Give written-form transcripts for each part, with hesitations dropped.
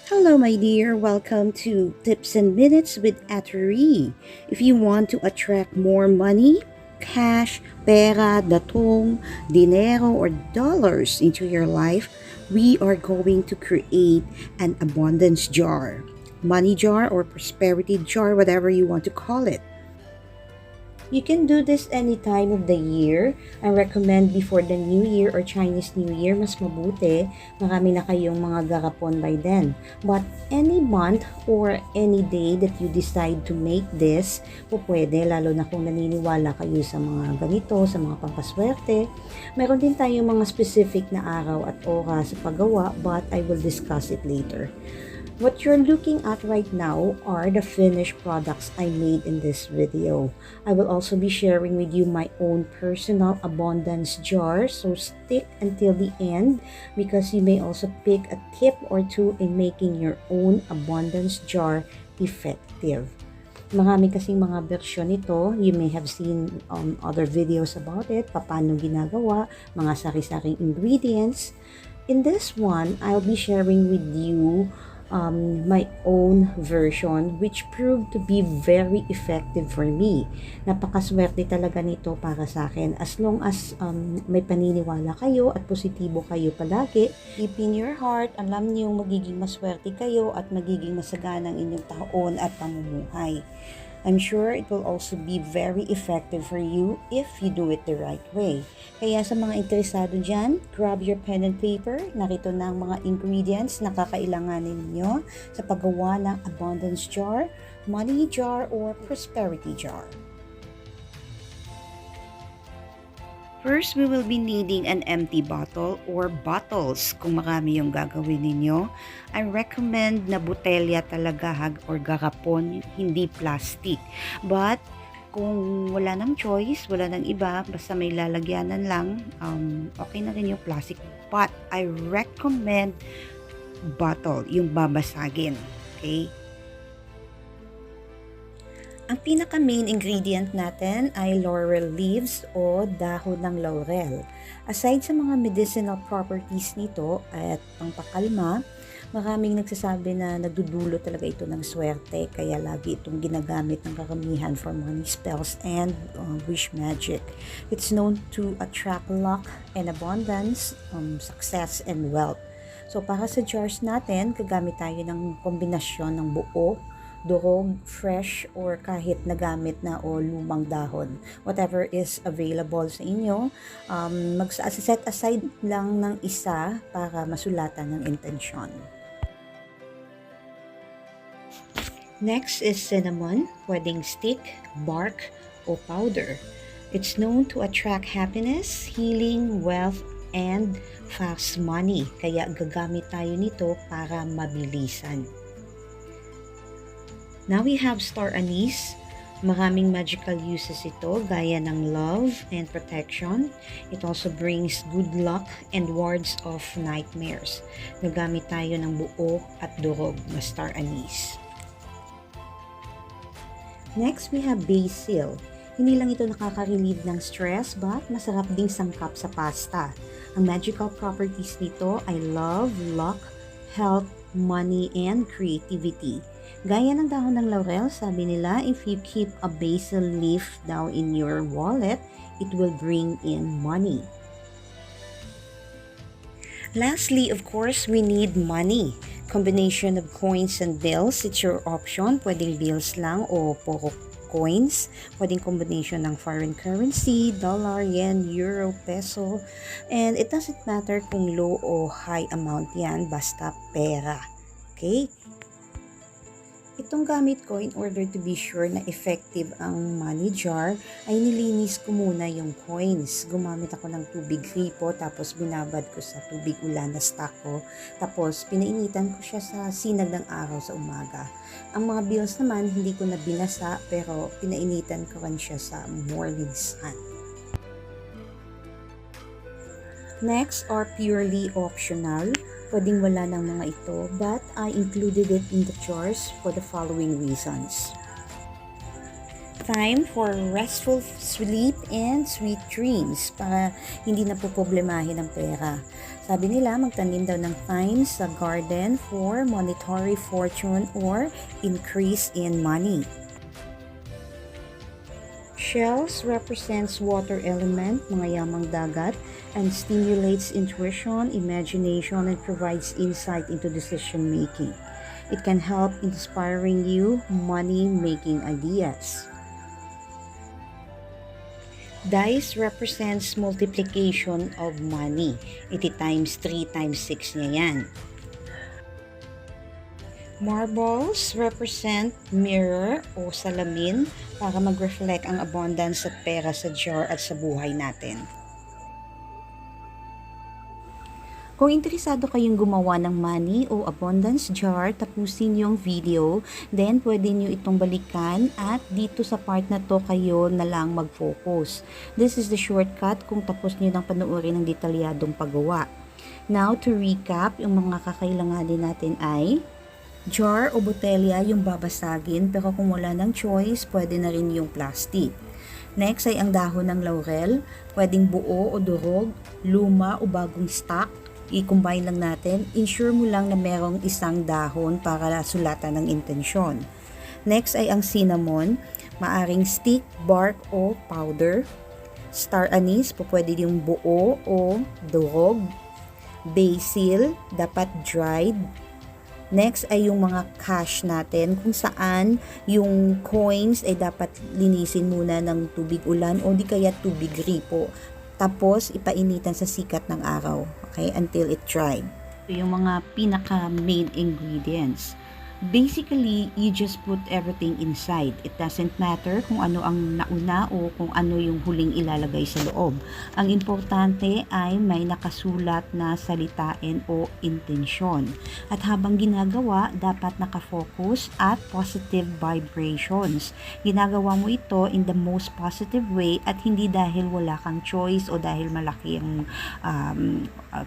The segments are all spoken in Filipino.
Hello, my dear. Welcome to Tips and Minutes with Aturi. If you want to attract more money, cash, pera, datong, dinero, or dollars into your life, we are going to create an abundance jar, money jar, or prosperity jar, whatever you want to call it. You can do this any time of the year. I recommend before the New Year or Chinese New Year, mas mabuti. Marami na kayong mga garapon by then. But any month or any day that you decide to make this, pwede, lalo na kung naniniwala kayo sa mga ganito, sa mga pampaswerte. Meron din tayong mga specific na araw at oras sa paggawa, but I will discuss it later. What you're looking at right now are the finished products I made in this video. I will also be sharing with you my own personal abundance jar, so stick until the end because you may also pick a tip or two in making your own abundance jar effective. Marami kasing mga version nito. You may have seen other videos about it, paano ginagawa, mga sari-saring ingredients. In this one, I'll be sharing with you my own version which proved to be very effective for me. Napakaswerte talaga nito para sa akin as long as may paniniwala kayo at positibo kayo palagi. Deep in your heart, alam niyo magiging maswerte kayo at magiging masagana ang inyong taon at pamumuhay. I'm sure it will also be very effective for you if you do it the right way. Kaya sa mga interesado dyan, grab your pen and paper. Narito na ang mga ingredients na kakailanganin ninyo sa paggawa ng abundance jar, money jar, or prosperity jar. First, we will be needing an empty bottle or bottles kung marami yung gagawin ninyo. I recommend na botelya talaga or garapon, hindi plastic. But, kung wala nang choice, wala nang iba, basta may lalagyanan lang, okay na rin yung plastic. But, I recommend bottle, yung babasagin. Okay? Ang pinaka-main ingredient natin ay laurel leaves o dahon ng laurel. Aside sa mga medicinal properties nito at pangpakalma, maraming nagsasabi na nagdudulo talaga ito ng swerte kaya lagi itong ginagamit ng karamihan for money spells and wish magic. It's known to attract luck and abundance, success and wealth. So para sa jars natin, gagamit tayo ng kombinasyon ng buo, durog, fresh, or kahit nagamit na o lumang dahon. Whatever is available sa inyo, mag-set aside lang ng isa para masulatan ng intensyon. Next is cinnamon, pwedeng stick, bark, o powder. It's known to attract happiness, healing, wealth, and fast money. Kaya gagamit tayo nito para mabilisan. Now we have star anise. Maraming magical uses ito gaya ng love and protection. It also brings good luck and wards off nightmares. Gagamit tayo ng buo at durog na star anise. Next, we have basil. Hindi lang ito nakaka-relieve ng stress but masarap ding sangkap sa pasta. Ang magical properties nito ay love, luck, health, money, and creativity. Gaya ng dahon ng laurel, sabi nila, if you keep a basil leaf down in your wallet, it will bring in money. Lastly, of course, we need money. Combination of coins and bills, it's your option. Pwedeng bills lang o puro coins. Pwedeng combination ng foreign currency, dollar, yen, euro, peso. And it doesn't matter kung low o high amount yan, basta pera. Okay? Itong gamit ko in order to be sure na effective ang money jar ay nilinis ko muna yung coins. Gumamit ako ng tubig gripo tapos binabad ko sa tubig ulan na stock ko. Tapos pinainitan ko siya sa sinag ng araw sa umaga. Ang mga bills naman hindi ko na binasa pero pinainitan ko rin siya sa morning sun. Next are purely optional. Pwedeng wala ng mga ito, but I included it in the jars for the following reasons. time for restful sleep and sweet dreams para hindi na po problemahin ang pera. Sabi nila, magtanim daw ng thyme sa garden for monetary fortune or increase in money. Shells represents water element, mga yamang dagat, and stimulates intuition, imagination, and provides insight into decision making. It can help inspiring you money-making ideas. Dice represents multiplication of money. Iti times 3 times 6 niya yan. Marbles represent mirror o salamin para mag-reflect ang abundance at pera sa jar at sa buhay natin. Kung interesado kayong gumawa ng money o abundance jar, tapusin yung video. Then, pwede nyo itong balikan at dito sa part na to kayo na lang mag-focus. This is the shortcut kung tapos nyo nang panoorin ng detalyadong paggawa. Now, to recap, yung mga kakailanganin natin ay jar o botelya yung babasagin, pero kung wala ng choice, pwede na rin yung plastic. Next ay ang dahon ng laurel, pwedeng buo o durog, luma o bagong stock. I-combine lang natin. Ensure mo lang na merong isang dahon para sulatan ng intensyon. Next ay ang cinnamon, maaring stick, bark o powder. Star anise, pwede yung buo o durog. Basil, dapat dried. Next ay yung mga cash natin, kung saan yung coins ay dapat linisin muna ng tubig ulan o di kaya tubig ripo. Tapos, ipainitan sa sikat ng araw, okay, until it dry. Ito yung mga pinaka-main ingredients. Basically, you just put everything inside. It doesn't matter kung ano ang nauna o kung ano yung huling ilalagay sa loob. Ang importante ay may nakasulat na salitain o intensyon. At habang ginagawa, dapat nakafocus at positive vibrations. Ginagawa mo ito in the most positive way at hindi dahil wala kang choice o dahil malaki ang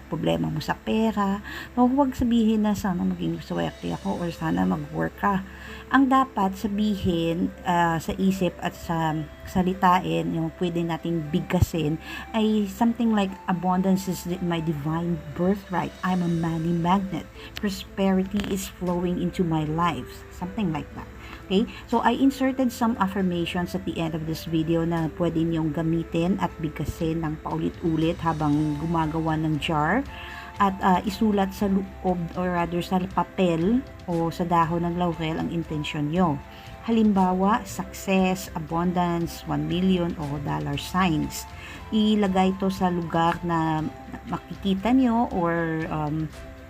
problema mo sa pera. Huwag sabihin na sana maging swerte ako or sana mag-work ka. Ang dapat sabihin sa isip at sa salitain, yung pwede nating bigkasin, ay something like abundance is my divine birthright. I'm a money magnet. Prosperity is flowing into my life. Something like that. Okay? So, I inserted some affirmations at the end of this video na pwede niyong gamitin at bigkasin ng paulit-ulit habang gumagawa ng jar. At isulat sa loob or rather sa papel o sa dahon ng laurel ang intensyon nyo. Halimbawa, success, abundance, 1 million o dollar signs. Ilagay ito sa lugar na makikita nyo or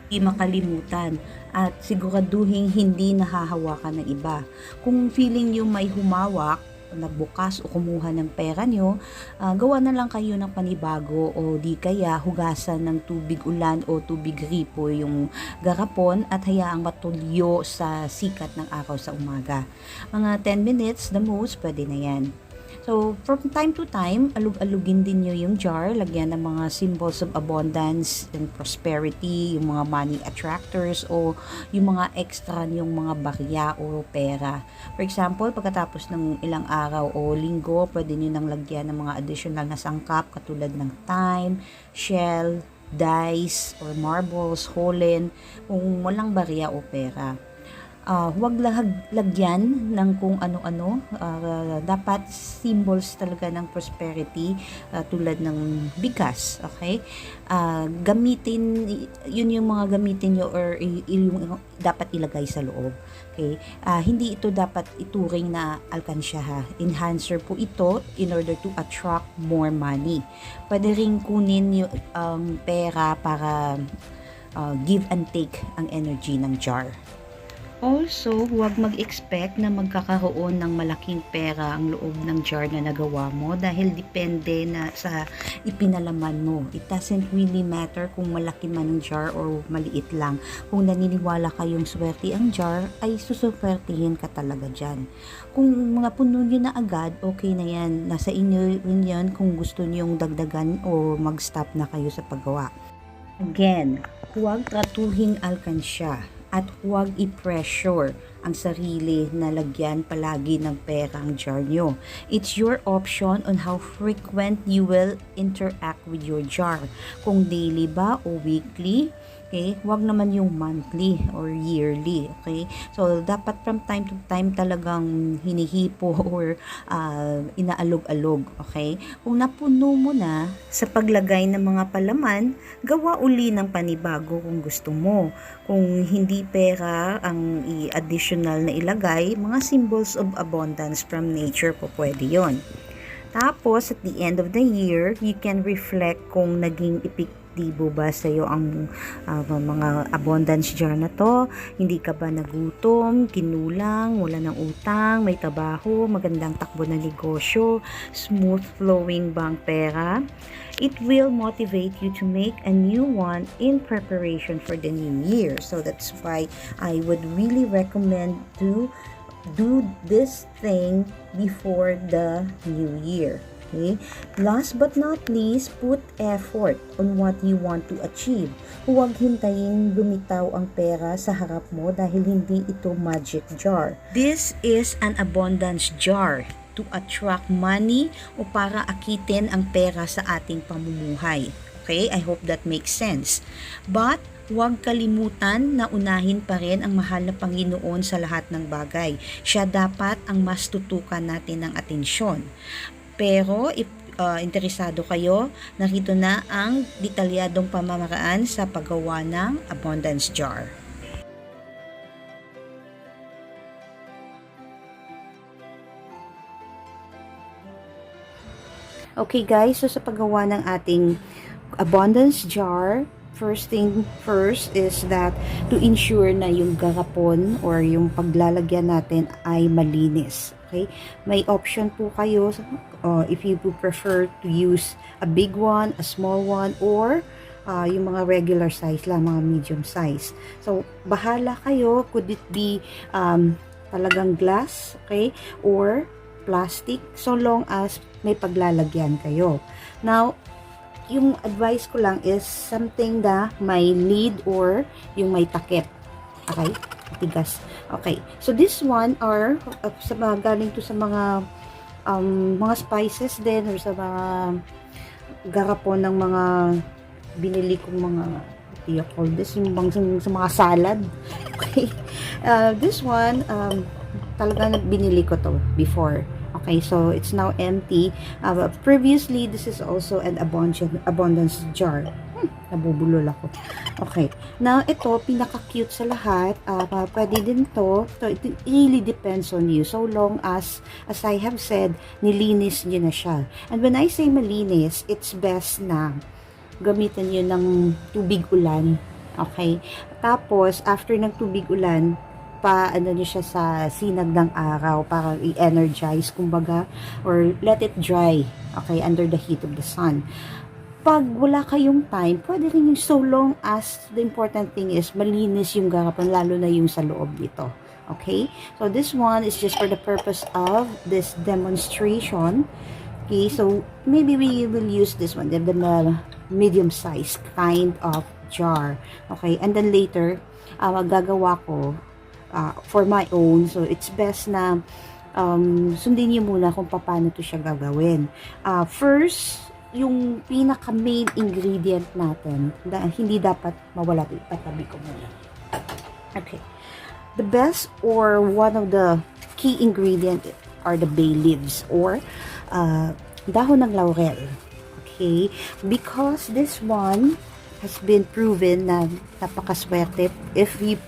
di makalimutan at siguraduhin hindi nahahawakan ng iba. Kung feeling nyo may humawak, nagbukas o kumuha ng pera nyo, gawa na lang kayo ng panibago o di kaya hugasan ng tubig ulan o tubig ripo yung garapon at hayaang matulyo sa sikat ng araw sa umaga. Mga 10 minutes, the most, pwede na yan. So, from time to time, alug-alugin din nyo yung jar, lagyan ng mga symbols of abundance and prosperity, yung mga money attractors o yung mga extra yung mga barya o pera. For example, pagkatapos ng ilang araw o linggo, pwede nyo nang lagyan ng mga additional na sangkap katulad ng thyme, shell, dice, or marbles, holen, kung walang barya o pera. Huwag lagyan ng kung ano-ano. Dapat symbols talaga ng prosperity tulad ng bigas. Okay? Gamitin, yun yung mga gamitin nyo or yung dapat ilagay sa loob. Okay? Hindi ito dapat ituring na alkansya ha. Enhancer po ito in order to attract more money. Pwede rin kunin yung pera para give and take ang energy ng jar. Also, huwag mag-expect na magkakaroon ng malaking pera ang loob ng jar na nagawa mo dahil depende na sa ipinalaman mo. It doesn't really matter kung malaki man ang jar or maliit lang. Kung naniniwala kayong swerte ang jar, ay suswertihin ka talaga dyan. Kung mga puno nyo na agad, okay na yan. Nasa inyo rin yan kung gusto nyong dagdagan o mag-stop na kayo sa paggawa. Again, huwag tratuhing alkansya. At huwag i-pressure ang sarili na lagyan palagi ng pera ang jar nyo. It's your option on how frequent you will interact with your jar. Kung daily ba o weekly, okay? Huwag naman yung monthly or yearly, okay? So, dapat from time to time talagang hinihipo or inaalog-alog, okay? Kung napuno mo na sa paglagay ng mga palaman, gawa uli ng panibago kung gusto mo. Kung hindi pera ang additional na ilagay, mga symbols of abundance from nature po pwede yon. Tapos, at the end of the year, you can reflect kung naging epektibo ba sa iyo ang mga abundance jar na to. Hindi ka ba nagutom, kinulang, wala ng utang, may trabaho, magandang takbo ng negosyo, smooth flowing ba ang pera? It will motivate you to make a new one in preparation for the new year. So that's why I would really recommend to do this thing before the new year. Okay? Last but not least, put effort on what you want to achieve. Huwag hintayin lumitaw ang pera sa harap mo dahil hindi ito magic jar. This is an abundance jar to attract money o para akitin ang pera sa ating pamumuhay. Okay? I hope that makes sense. But huwag kalimutan na unahin pa rin ang mahal na Panginoon sa lahat ng bagay. Siya dapat ang mas tutukan natin ng atensyon. Pero if interesado kayo, narito na ang detalyadong pamamaraan sa paggawa ng abundance jar. Okay guys, so sa paggawa ng ating abundance jar, first thing first is that to ensure na yung garapon or yung paglalagyan natin ay malinis. Okay? May option po kayo if you prefer to use a big one, a small one, or yung mga regular size lang, mga medium size. So, bahala kayo. Could it be talagang glass, okay? Or plastic, so long as may paglalagyan kayo. Now, yung advice ko lang is something na may lid or yung may takip. Okay? Tigas. Okay. So this one are sa mga galing to sa mga spices din or sa mga garapon ng mga binili kong mga what do you call this? Yung sa mga salad. Okay. This one talaga binili ko to before. Okay, so it's now empty. Previously, this is also an abundance jar. Nabubulol ako. Okay. Now, ito, pinaka-cute sa lahat. Pwede din to. So, it really depends on you. So long as I have said, nilinis nyo na siya. And when I say malinis, it's best na gamitan nyo ng tubig ulan. Okay? Tapos, after ng tubig ulan, ano niyo siya sa sinag ng araw para i-energize kumbaga or let it dry, okay, under the heat of the sun. Pag wala kayong time, pwede rin yung so long as the important thing is malinis yung garapan, lalo na yung sa loob dito. Okay? So this one is just for the purpose of this demonstration. Okay, so maybe we will use this one, the medium size kind of jar. Okay, and then later gagawa ko for my own. So, it's best na sundin niyo muna kung paano to siya gagawin. First, yung pinaka-main ingredient natin, hindi dapat mawala. Ipatabi ko muna. Okay. The best or one of the key ingredient are the bay leaves or dahon ng laurel. Okay? Because this one has been proven na napakaswerte if we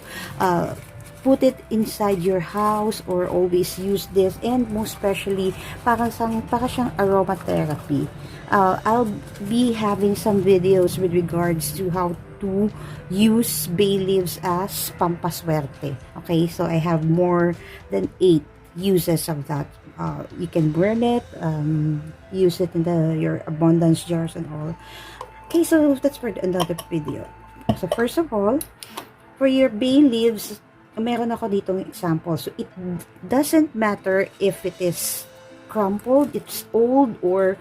put it inside your house or always use this, and most especially para siyang aromatherapy. I'll be having some videos with regards to how to use bay leaves as pampaswerti. Okay, so I have more than 8 uses of that. You can burn it, use it in your abundance jars and all. Okay, so that's for another video. So first of all, for your bay leaves, meron ako ditong example. So, it doesn't matter if it is crumpled, it's old, or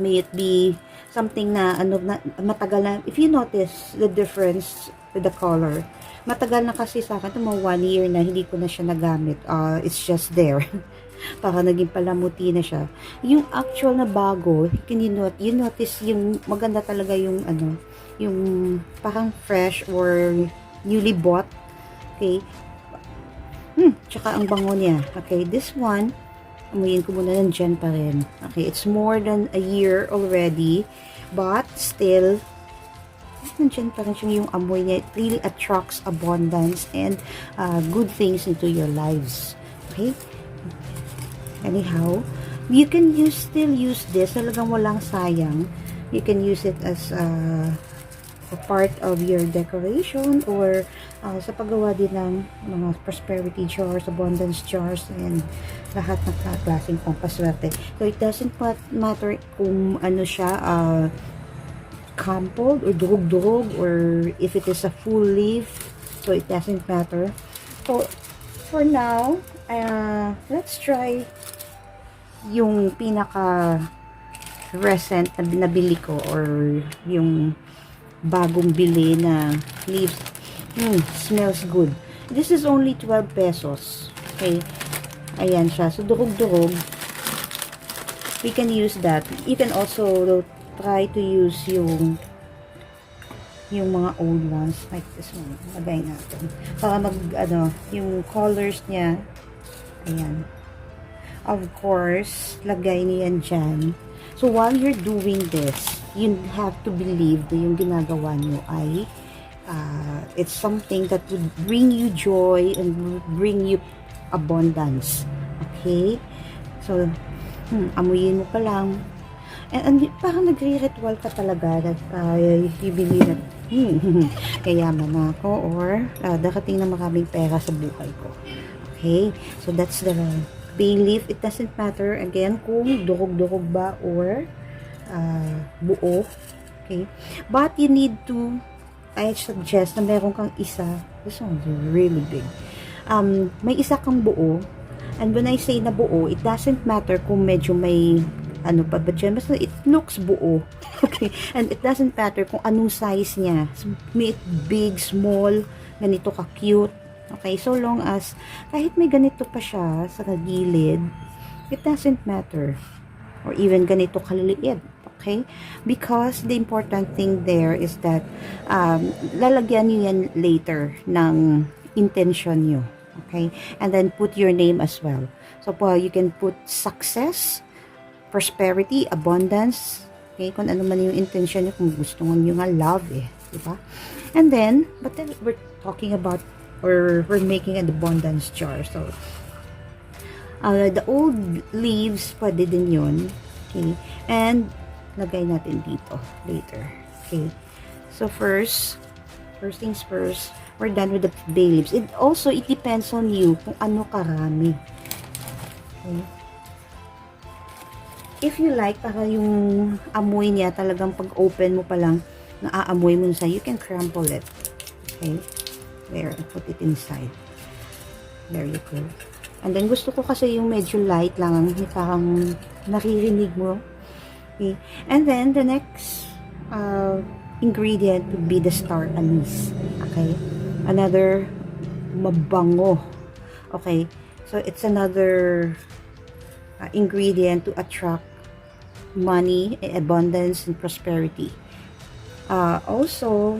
may it be something na ano na matagal na, if you notice the difference with the color, matagal na kasi sa akin, mga 1 year na hindi ko na siya nagamit. It's just there. Para naging palamuti na siya. Yung actual na bago, you notice yung maganda talaga yung ano, yung parang fresh or newly bought. Okay? Tsaka ang bango niya. Okay, this one, amuyin ko muna, nandyan pa rin. Okay, it's more than a year already, but still, nandyan pa rin siya yung amoy niya. It really attracts abundance and good things into your lives. Okay? Anyhow, you can still use this. Talagang walang sayang. You can use it as a part of your decoration or sa paggawa din ng mga prosperity jars, abundance jars, and lahat ng klaseng pampaswerte. So, it doesn't matter kung ano siya, crumpled or durog-durog, or if it is a full leaf. So, it doesn't matter. So, for now, let's try yung pinaka recent na binabili ko, or yung bagong bili na leaves. Smells good. This is only 12 pesos. Okay. Ayan siya. So, durog-durog. We can use that. You can also try to use yung mga old ones. Like this one. Lagay natin. Para yung colors niya. Ayan. Of course, lagay niyan dyan. So, while you're doing this, you have to believe na yung ginagawa nyo ay it's something that would bring you joy and bring you abundance. Okay? So, amuyin mo pa lang. And parang nagre-ritual ka talaga that you believe that kayaman ako, or darating na maraming pera sa buhay ko. Okay? So, that's the bay leaf. It doesn't matter, again, kung durog-durog ba or buo. Okay? But you need to, I suggest na meron kang isa. This one's really big. May isa kang buo. And when I say na buo, it doesn't matter kung medyo may ano pa ba dyan. Basta it looks buo. Okay? And it doesn't matter kung anong size niya. May big, small, ganito ka-cute. Okay? So long as kahit may ganito pa siya sa gilid, it doesn't matter. Or even ganito kaliliit. Okay? Because the important thing there is that lalagyan nyo yan later ng intention nyo. Okay? And then put your name as well. So, you can put success, prosperity, abundance. Okay? Kung ano man yung intention nyo, kung gusto nyo nga love diba? And then, but then we're talking about, or we're making an abundance jar. So, the old leaves, pwede din yun. Okay? And, lagay natin dito later. Okay. So first things first, we're done with the bay leaves. It depends on you kung ano karami. Okay. If you like, para yung amoy niya talagang pag open mo pa lang, naaamoy mo sa, you can crumple it. Okay. There, put it inside. There you go. And then gusto ko kasi yung medyo light lang, parang naririnig mo. Okay. And then the next ingredient would be the star anise. Okay. Another mabango. Okay. So it's another ingredient to attract money, abundance, and prosperity. Also,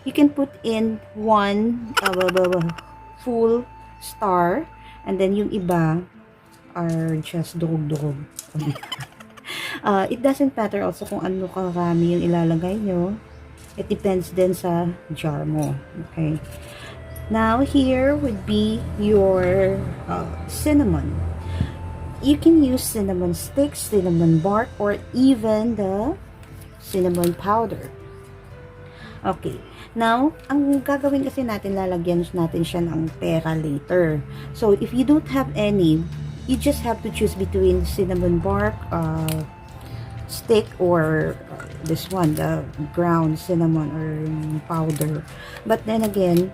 you can put in one full star, and then yung iba are just durog-durog. It doesn't matter also kung ano karami yung ilalagay nyo. It depends din sa jar mo. Okay. Now, here would be your cinnamon. You can use cinnamon sticks, cinnamon bark, or even the cinnamon powder. Okay. Now, ang gagawin kasi natin, lalagyan natin siya ng pera later. So, if you don't have any, you just have to choose between cinnamon bark, stick, or this one, the ground cinnamon or powder. But then again,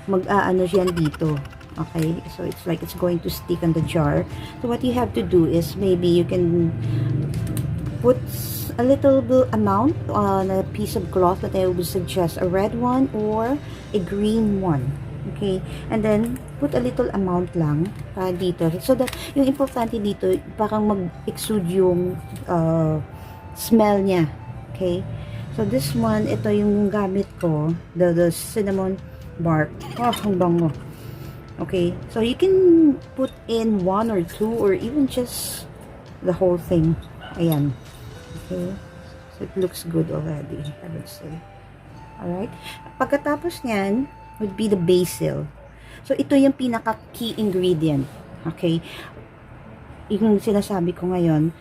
mag-aano yan dito. Okay? So, it's like it's going to stick on the jar. So, what you have to do is maybe you can put just a little bit amount on a piece of cloth, that I would suggest a red one or a green one. Okay, and then put a little amount lang dito, so that yung importante dito parang mag-exude yung smell niya. Okay, so this one, ito yung gamit ko, the cinnamon bark. Ang bango. Okay, so you can put in 1 or 2 or even just the whole thing. Ayan. Okay, so it looks good already, I would say. Alright, pagkatapos nyan would be the basil. So ito yung pinaka key ingredient. Okay, yung sinasabi ko ngayon,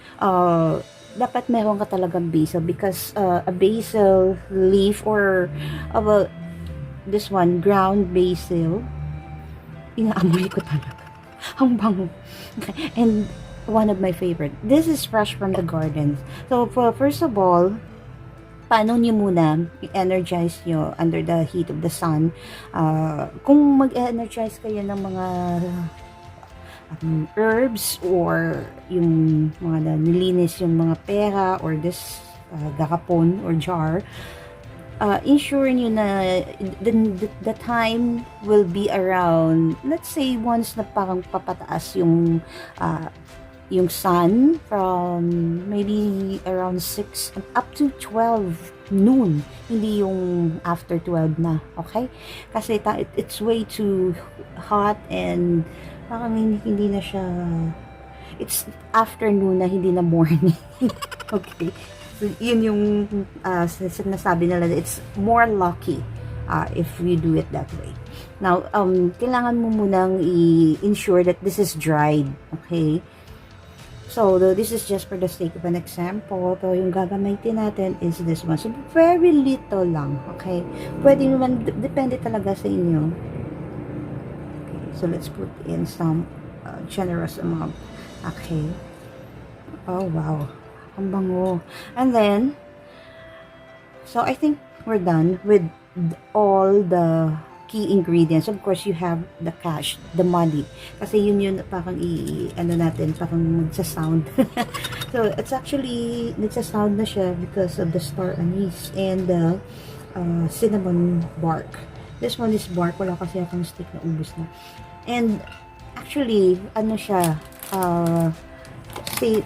dapat meron ka talagang basil, because a basil leaf or this one, ground basil, inaamoy ko talaga. Ang bango. Okay. And one of my favorite. This is fresh from the garden. So first of all, paano nyo muna i-energize nyo under the heat of the sun. Kung mag-energize kayo ng mga herbs or yung mga nilinis yung mga pera or this gakapon or jar, ensure nyo na the time will be around, let's say, once na parang papataas yung sun, from maybe around 6 up to 12 noon, hindi yung after 12 na, okay? Kasi it's way too hot and parang hindi na siya, it's afternoon na, hindi na morning. Okay, so yun yung sinasabi nila, it's more lucky if you do it that way. Now, kailangan mo munang i-ensure that this is dried, okay? So, this is just for the sake of an example. So, yung gagamitin natin is this one. So, very little lang, okay? Pwede naman, depende talaga sa inyo. Okay, so let's put in some generous amount. Okay. Oh, wow. Ang bango. And then, so I think we're done with all the key ingredients. Of course, you have the cash, the money. Kasi yun parang ano natin, parang magsa-sound. So, it's actually, nagsa-sound na siya because of the star anise and the cinnamon bark. This one is bark. Wala kasi akong stick na ubos na. And, actually, ano siya,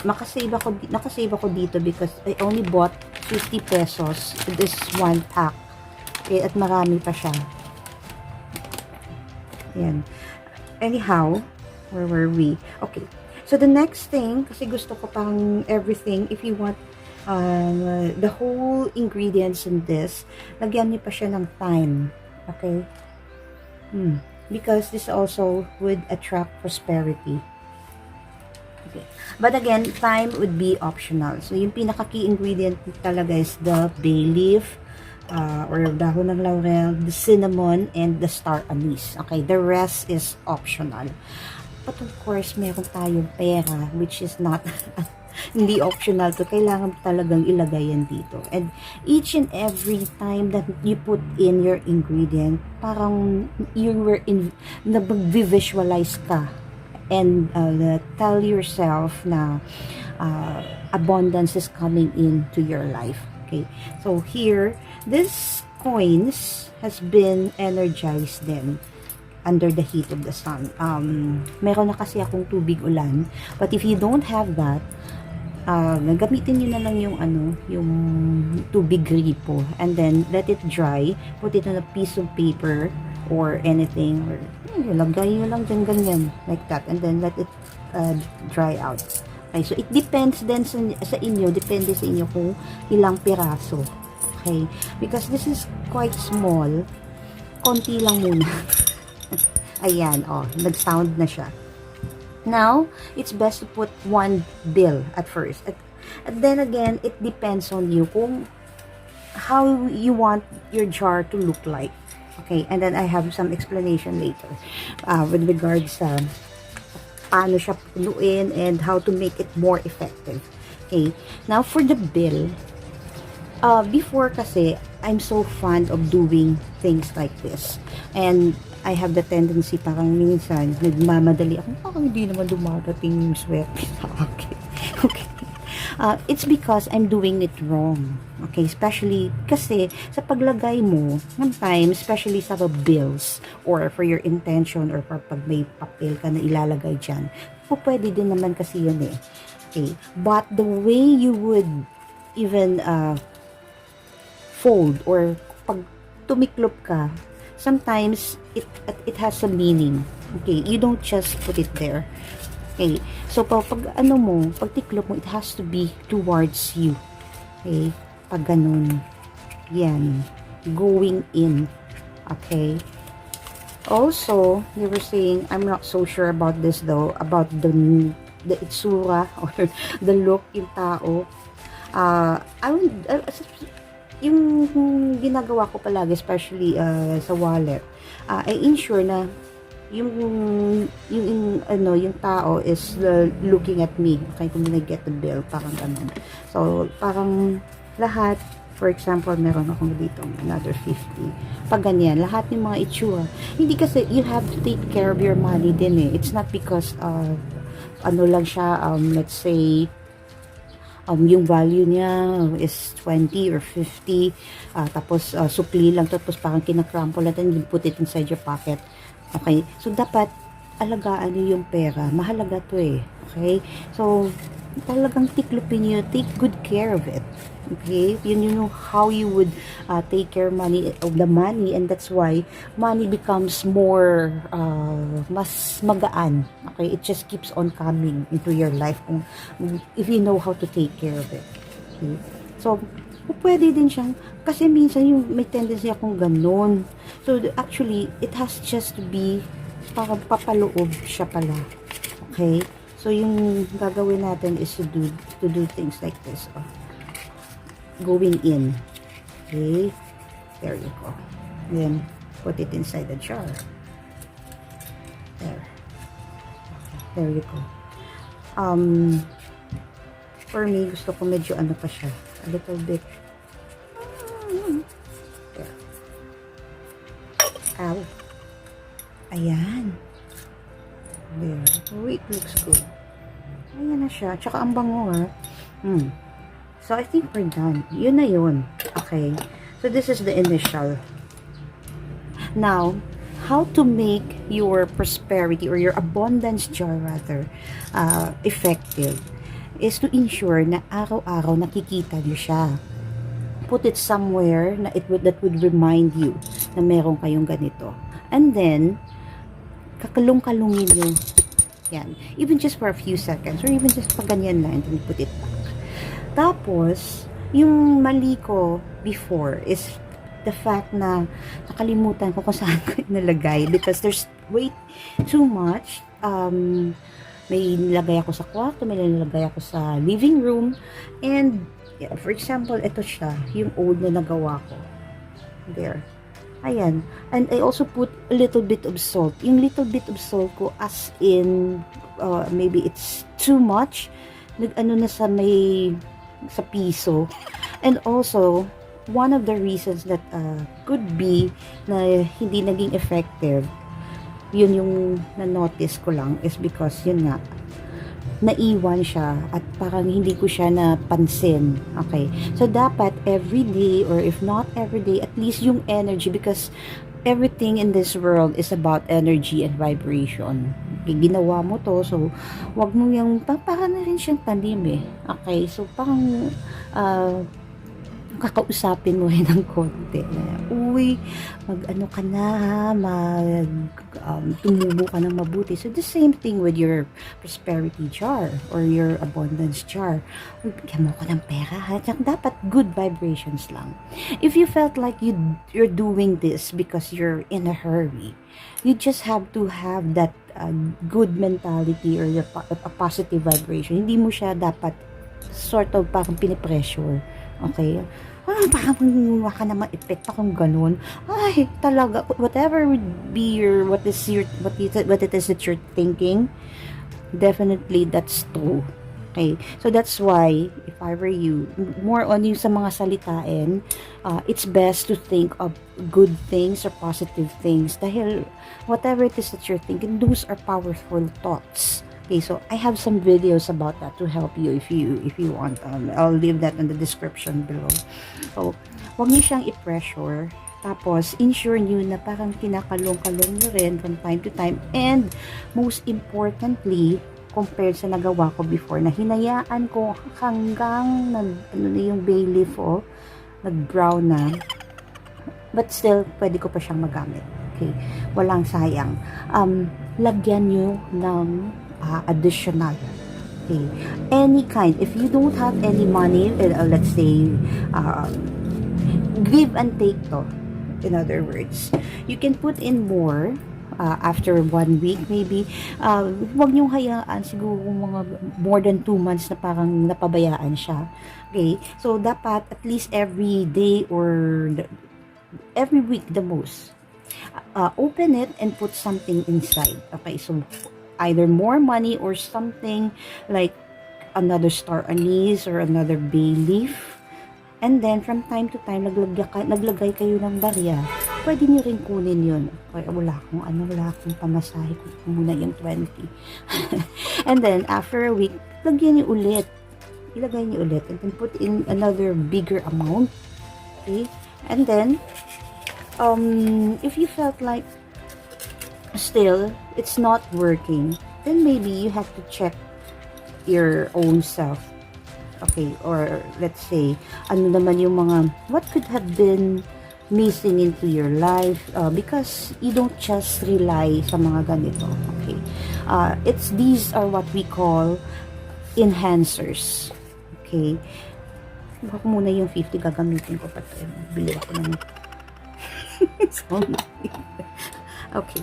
nakasave ako dito because I only bought 50 pesos this one pack. Okay, at marami pa siya. Ayan. Anyhow, where were we? Okay. So, the next thing, kasi gusto ko pang everything, if you want the whole ingredients in this, lagyan niyo pa siya ng thyme. Okay? Because this also would attract prosperity. Okay. But again, thyme would be optional. So, yung pinaka-key ingredient talaga is the bay leaf, or dahon ng laurel, the cinnamon, and the star anise. Okay, the rest is optional. But of course, meron tayong pera, which is not, hindi optional to. Kailangan talagang ilagay yan dito. And each and every time that you put in your ingredient, parang you were nag-visualize ka. And tell yourself na abundance is coming into your life. Okay, so here, this coins has been energized then under the heat of the sun. Meron na kasi akong tubig ulan, but if you don't have that, gamitin nyo na lang yung tubig gripo, and then let it dry. Put it on a piece of paper or anything, or lagay nyo lang dyan ganyan, like that, and then let it dry out. Okay, so it depends then sa inyo, depende sa inyo kung ilang piraso. Okay, because this is quite small, konti lang muna. Ayan, nag-sound na siya. Now, it's best to put one bill at first. And then again, it depends on you kung how you want your jar to look like. Okay, and then I have some explanation later with regards sa paano siya punuin and how to make it more effective. Okay, now for the bill, before kasi, I'm so fond of doing things like this. And I have the tendency, parang minsan, nagmamadali ako, parang hindi naman dumarating yung swerti sa akin. Okay. It's because I'm doing it wrong. Okay, especially kasi sa paglagay mo, sometimes, especially sa bills or for your intention or for pag may papel ka na ilalagay dyan, pwede din naman kasi yun eh. Okay, but the way you would even fold or pag tumiklop ka, sometimes it has a meaning. Okay, you don't just put it there. Okay, so pag ano mo, pag tiklop mo, it has to be towards you. Okay, pag ganun. Yan, going in. Okay. Also, they were saying, I'm not so sure about this though, about the itsura or the look yung tao. Yung ginagawa ko palagi, especially sa wallet, I ensure na yung tao is looking at me. Okay, kung I get the bill, parang ganun. So, parang lahat, for example, meron akong dito another 50. Pag ganyan, lahat ng mga itsura. Hindi kasi, you have to take care of your money din eh. It's not because, ano lang siya, let's say, yung value niya is 20 or 50, tapos supli lang, tapos parang kinakrample natin, you put it inside your pocket. Okay? So, dapat alagaan niyo yung pera. Mahalaga to eh. Okay? So, talagang tiklupin niyo, take good care of it. Okay? You know how you would take care of the money, and that's why money becomes more mas magaan. Okay? It just keeps on coming into your life if you know how to take care of it. Okay? So, pwede din siyang, kasi minsan yung may tendency akong ganun. So, actually, it has just to be para papaloob siya pala. Okay? So, yung gagawin natin is to do things like this. Oh. Going in. Okay? There you go. Then, put it inside the jar. There. There you go. For me, gusto ko medyo ano pa siya. A little bit. There. Ow. Ayan. There. Oh, it looks good. Ayan na siya. Tsaka ang bango ha. So, I think we're done. Yun na yun. Okay. So, this is the initial. Now, how to make your prosperity or your abundance jar rather effective is to ensure na araw-araw nakikita niyo siya. Put it somewhere na that would remind you na meron kayong ganito. And then, kakalong-kalungin nyo. Yan. Even just for a few seconds or even just pag ganyan lang and then put it back. Tapos, yung mali ko before is the fact na nakalimutan ko kung saan ko nalagay because there's way too much. May nilagay ako sa kwarto, may nilagay ako sa living room, and yeah, for example, ito siya, yung old na nagawa ko. There. Ayan. And I also put a little bit of salt. Yung little bit of salt ko as in, maybe it's too much. Nag-ano na sa piso. And also, one of the reasons that could be na hindi naging effective, yun yung na-notice ko lang is because yun nga, naiwan siya at parang hindi ko siya napansin. Okay. So, dapat every day or if not every day, at least yung energy because everything in this world is about energy and vibration. Okay, ginawa mo to, so wag mo yung, parang na rin siyang tanim eh. Okay. So, parang kakausapin mo rin ng konti. Uy, mag-ano ka na ha, tumubo ka ng mabuti. So, the same thing with your prosperity jar or your abundance jar. Bigyan mo ko ng pera ha. Dapat good vibrations lang. If you felt like you're doing this because you're in a hurry, you just have to have that good mentality or a positive vibration. Hindi mo siya dapat sort of parang pinipressure. Okay? Parang manguha ka naman epekta kung ganun. Ay, talaga, whatever would be what it is that you're thinking, definitely that's true. Okay? So that's why, if I were you, more on yung sa mga salitain, it's best to think of good things or positive things. Dahil, whatever it is that you're thinking, those are powerful thoughts. Okay, so I have some videos about that to help you if you want. I'll leave that in the description below. So, huwag niyo siyang i-pressure. Tapos, ensure niyo na parang kinakalong-kalong niyo rin from time to time. And, most importantly, compared sa nagawa ko before, na hinayaan ko hanggang ano na yung bay leaf, nag-brown na. But still, pwede ko pa siyang magamit. Okay? Walang sayang. Lagyan niyo ng additional. Okay. Any kind. If you don't have any money, let's say, give and take to. In other words, you can put in more after 1 week maybe. Huwag niyong hayaan siguro mga more than 2 months na parang napabayaan siya. Okay. So, dapat at least every day or every week the most. Open it and put something inside. Okay. So, either more money or something like another star anise or another bay leaf. And then, from time to time, naglagay kayo ng barya. Pwede nyo rin kunin yun. Okay, wala akong pamasahe. Kung muna yung 20. And then, after a week, lagyan nyo ulit. Ilagay nyo ulit. And then, put in another bigger amount. Okay? And then, if you felt like still it's not working, then maybe you have to check your own self. Okay, or let's say ano naman yung mga what could have been missing into your life, because you don't just rely sa mga ganito. Okay, these are what we call enhancers. Okay, baka muna yung 50 gagamitin ko pa ito. Bili ako ng okay.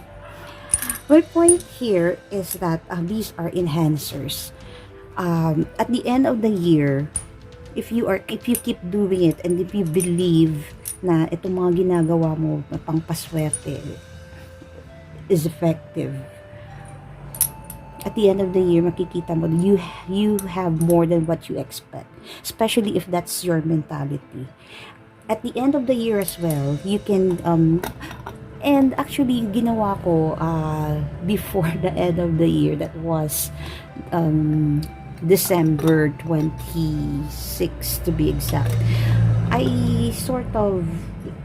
My point here is that these are enhancers. At the end of the year, if you keep doing it and if you believe na itong mga ginagawa mo na pampaswerte is effective, at the end of the year, makikita mo you have more than what you expect, especially if that's your mentality. At the end of the year as well, you can and actually, ginawa ko before the end of the year, that was December 26 to be exact. I sort of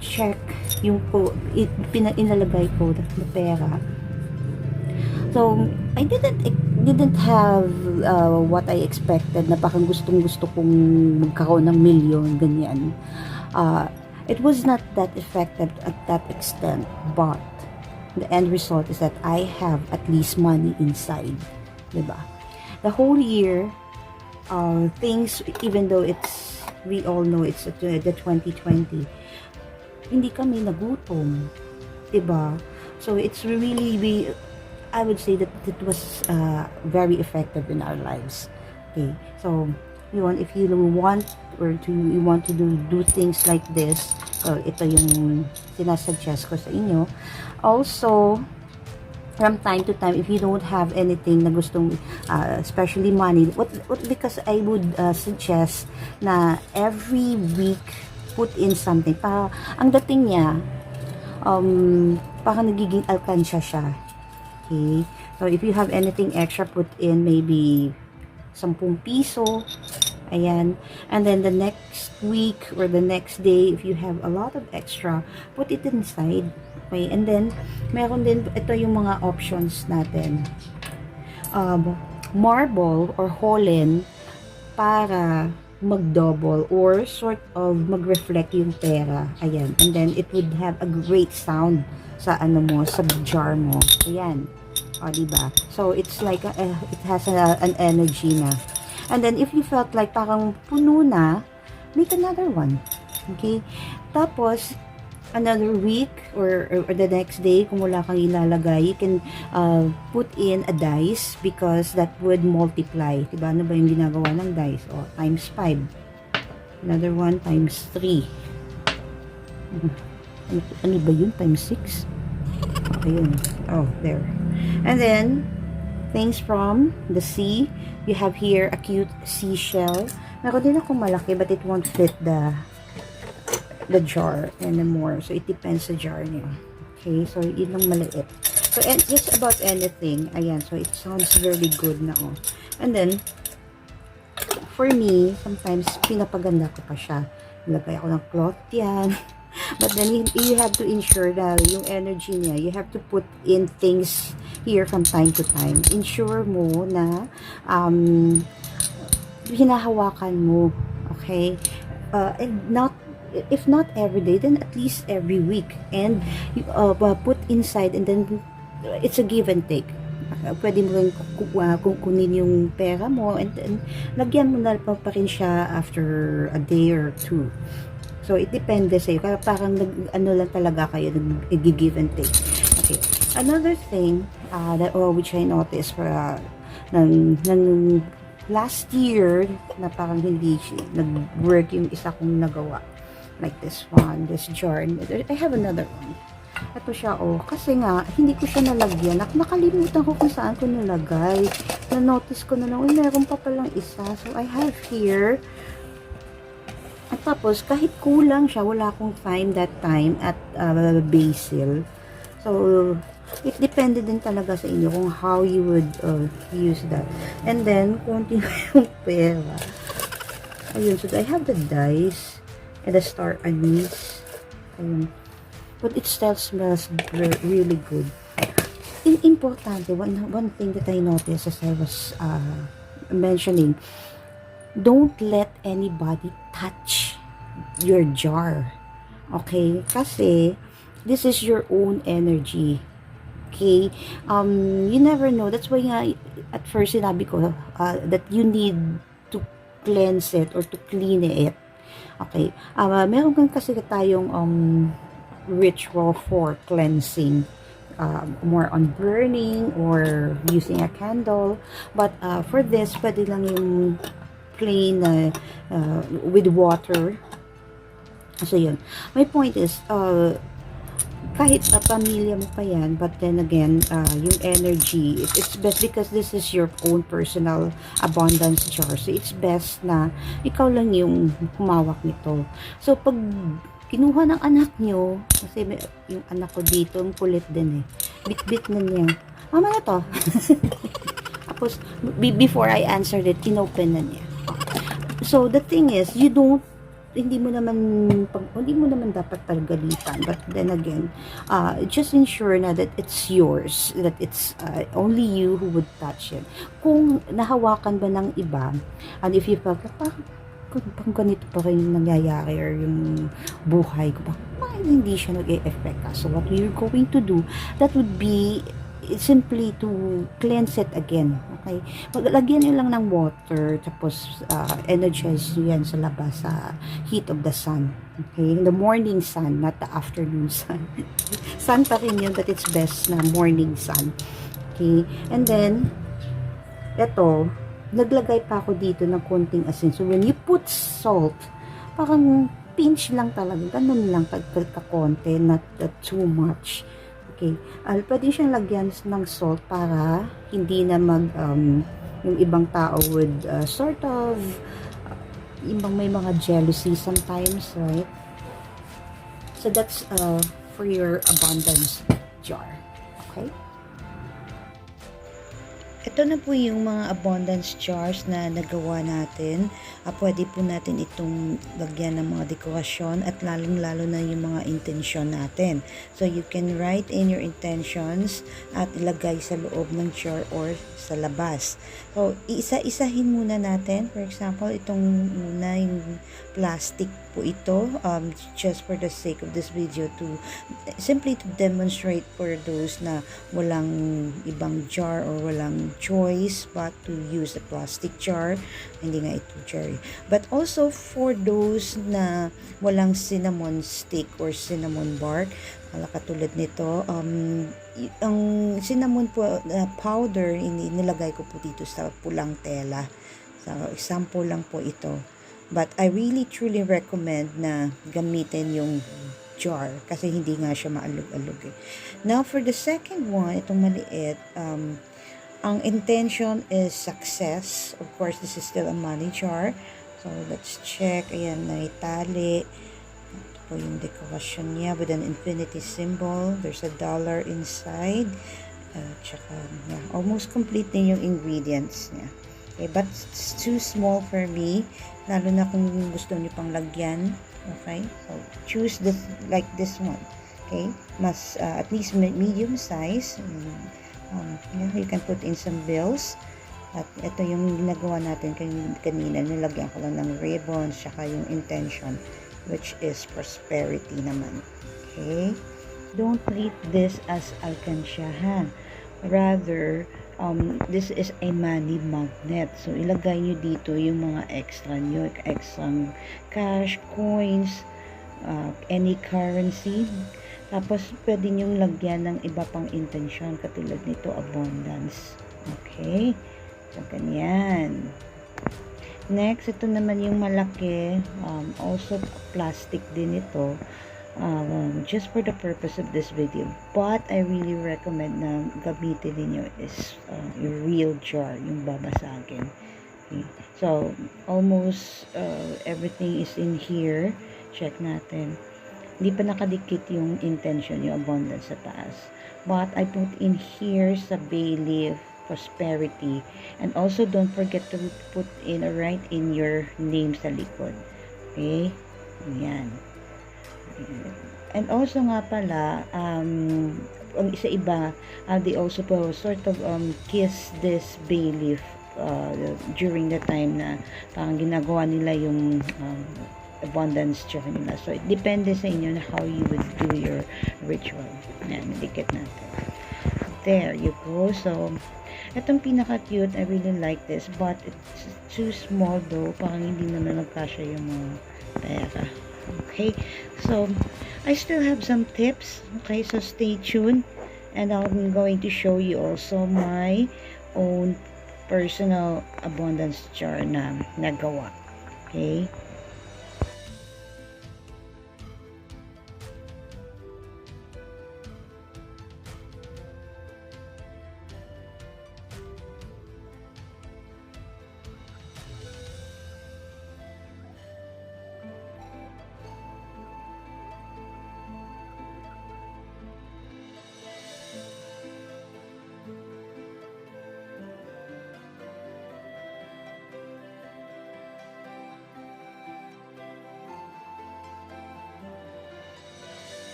check yung inalagay ko na pera. So, I didn't have what I expected, na parang gustong-gusto kong magkaroon ng milyon, ganyan. It was not that effective at that extent, but the end result is that I have at least money inside, diba? The whole year, things, even though we all know it's the 2020, hindi kami nagutom, diba? So it's really, I would say that it was very effective in our lives. Okay, so if you want to do things like this, ito yung sinasuggest ko sa inyo. Also, from time to time, if you don't have anything na gustong, especially money, because I would suggest na every week put in something. Ang dating niya, parang nagiging alkansya siya. Okay? So, if you have anything extra, put in maybe 10 piso. Ayan. And then the next week or the next day, if you have a lot of extra, put it inside. Okay? And then, meron din, ito yung mga options natin. Marble or holen para mag-double or sort of mag-reflect yung pera. Ayan. And then, it would have a great sound sa sa jar mo. Ayan. O, diba? So, it's like, it has an energy na. And then, if you felt like parang puno na, make another one. Okay? Tapos, another week or the next day, kung wala kang ilalagay, you can put in a dice because that would multiply. Diba? Ano ba yung ginagawa ng dice? O, times 5. Another one, times 3. Ano ba yun? Times 6? Okay, yun. Oh, there. And then, things from the sea. You have here a cute seashell. Meron din akong malaki but it won't fit the jar anymore. So, it depends sa jar niyo. Okay, so yun lang maliit. So, and just about anything. Ayan, so it sounds very good na, oh. And then, for me, sometimes, pinapaganda ko pa siya. Nilagay ako ng cloth yan. But then, you have to ensure that yung energy niya, you have to put in things here from time to time. Ensure mo na, hinahawakan mo. Okay? And not, if not every day, then at least every week. And, put inside, and then, it's a give and take. Pwede mo rin kukunin yung pera mo, and then lagyan mo na pa rin siya after a day or two. So it depende sa'yo. Kaya parang ano lang talaga kayo, nag-give and take. Okay. Another thing which I noticed ng last year na parang hindi nag-work yung isa kong nagawa. Like this one, this jar. I have another one. Ito siya, oh. Kasi nga, hindi ko siya nalagyan. Nakalimutan ko kung saan ko nalagay. Na-notice ko na lang, meron pa palang isa. So, I have here. At tapos, kahit kulang siya, wala akong time that time at basil. So, it depende din talaga sa inyo kung how you would use that. And then, konti yung pera. Ayun, so I have the dice and the star anise. Ayun. But it still smells really good. Importante, one thing that I noticed as I was mentioning, don't let anybody touch your jar. Okay? Kasi, this is your own energy. Okay? You never know. That's why nga, at first sinabi ko that you need to cleanse it or to clean it. Okay? Meron kang kasi tayong ritual for cleansing, more on burning or using a candle, but for this, pwede lang yung plain with water. So yun, my point is, kahit pamilya mo pa yan, but then again, yung energy, it's best because this is your own personal abundance jar, so it's best na ikaw lang yung humawak nito. So pag kinuha ng anak nyo, kasi yung anak ko dito, ang kulit din eh. Bit-bit na niya. Mama na to. Tapos, before I answered it, inopen na niya. So, the thing is, hindi mo naman dapat pagalitan. But then again, just ensure na that it's yours, that it's only you who would touch it. Kung nahawakan ba ng iba, and if you felt like, pang ganito pa rin yung nangyayari or yung buhay ko, hindi siya nag-e-effect ka. So, what you're going to do, that would be simply to cleanse it again. Okay? Maglagyan nyo lang ng water, tapos energize nyo yan sa labas, sa heat of the sun. Okay? The morning sun, not the afternoon sun. Sun pa rin yun, but it's best na morning sun. Okay? And then, eto, naglagay pa ako dito ng konting asin. So, when you put salt, parang pinch lang talaga. Ganun lang, kakonti, not too much. Okay. Pwede siyang lagyan ng salt para hindi na yung ibang tao would sort of, may mga jealousy sometimes, right? So, that's for your abundance jar. Okay? Ito na po yung mga abundance jars na nagawa natin. Pwede po natin itong lagyan ng mga dekorasyon at lalong-lalo na yung mga intention natin. So, you can write in your intentions at ilagay sa loob ng jar or sa labas. So, isa-isahin muna natin. For example, itong muna yung plastic po ito. Just for the sake of this video, simply to demonstrate for those na walang ibang jar or walang choice but to use a plastic jar. Hindi nga ito jar. But also for those na walang cinnamon stick or cinnamon bark, katulad nito, ang cinnamon po powder, nilagay ko po dito sa pulang tela. So, example lang po ito. But I really truly recommend na gamitin yung jar kasi hindi nga siya maalog-alog eh. Now, for the second one, itong maliit, ang intention is success. Of course, this is still a money jar. So, let's check. Ayan, naitali. Ito po yung decoration niya with an infinity symbol. There's a dollar inside. Tsaka, yeah, almost complete na yung ingredients niya. Okay, but it's too small for me. Lalo na kung gusto niyo pang lagyan. Okay, so choose this like this one. Okay, mas at least medium size. Yeah, you can put in some bills. At ito yung ginagawa natin kanina. Nilagyan ko lang ng ribbons, tsaka yung intention, which is prosperity naman. Okay, don't treat this as alkansya, ha? Rather, this is a money magnet. So, ilagay nyo dito yung mga extra nyo, extra cash, coins, any currency. Tapos, pwede nyong lagyan ng iba pang intention, katulad nito, abundance. Okay? So, ganyan. Next, ito naman yung malaki. Also, plastic din ito. Just for the purpose of this video. But, I really recommend na gamitin ninyo is yung real jar, yung babasagin. Okay. So, almost everything is in here. Check natin. Hindi pa nakadikit yung intention, yung abundance sa taas. But, I put in here sa bay leaf, prosperity, and also don't forget to put in or write in your name sa likod. Okay? Ayan. And also nga pala, ang isa iba, they also sort of kiss this bay leaf during the time na parang ginagawa nila yung abundance jar nila. So, it depende sa inyo na how you would do your ritual. Ayan, medikit natin. There you go. So, itong pinaka-cute, I really like this, but it's too small though. Parang hindi naman nagkasya yung mga pera. Okay, so I still have some tips. Okay, so stay tuned, and I'm going to show you also my own personal abundance jar na nagawa. Okay.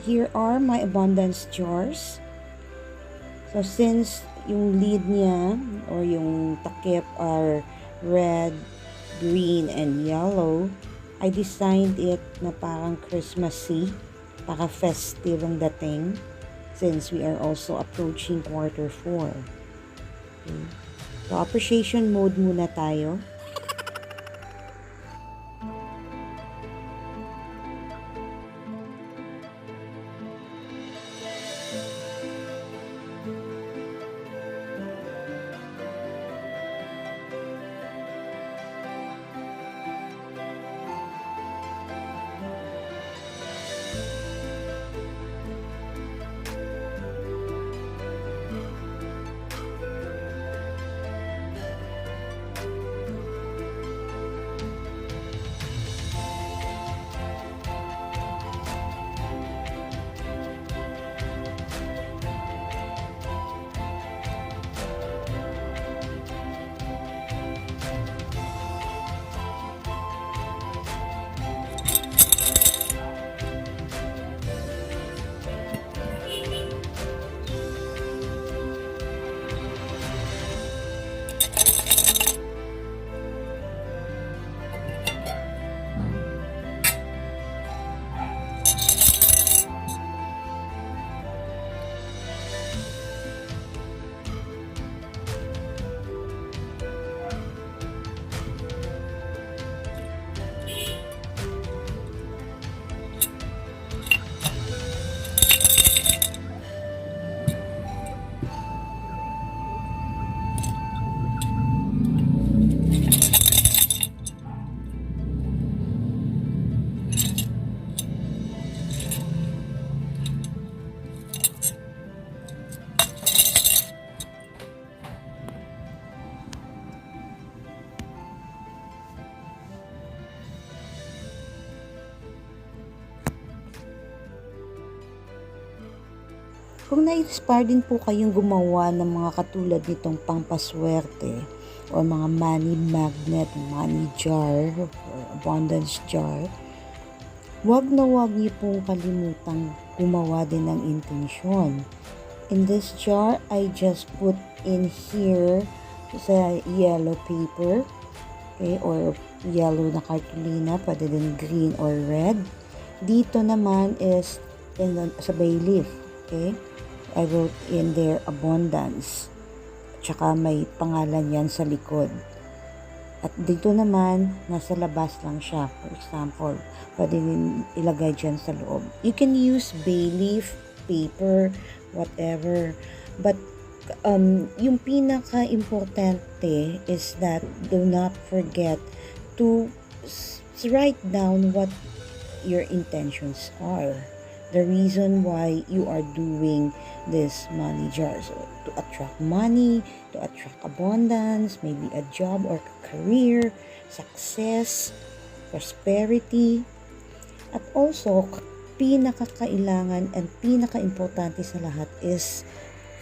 Here are my abundance jars. So, since yung lid niya or yung takip are red, green, and yellow, I designed it na parang Christmassy, para festive ang dating, since we are also approaching quarter 4. Okay. So, appreciation mode muna tayo. Kung na-inspire din po kayong gumawa ng mga katulad nitong pampaswerte o mga money magnet, money jar, or abundance jar, wag na wag niyo pong kalimutang gumawa din ng intensyon. In this jar, I just put in here sa yellow paper, okay, or yellow na cartolina, pwede din green or red. Dito naman is sa bay leaf, okay? I wrote in there abundance. Tsaka may pangalan yan sa likod. At dito naman, nasa labas lang siya. For example, pwede din ilagay dyan sa loob. You can use bay leaf, paper, whatever. But yung pinaka-importante is that do not forget to write down what your intentions are. The reason why you are doing this money jar. So, to attract money, to attract abundance, maybe a job or career, success, prosperity. At also, pinakakailangan and pinaka-importante sa lahat is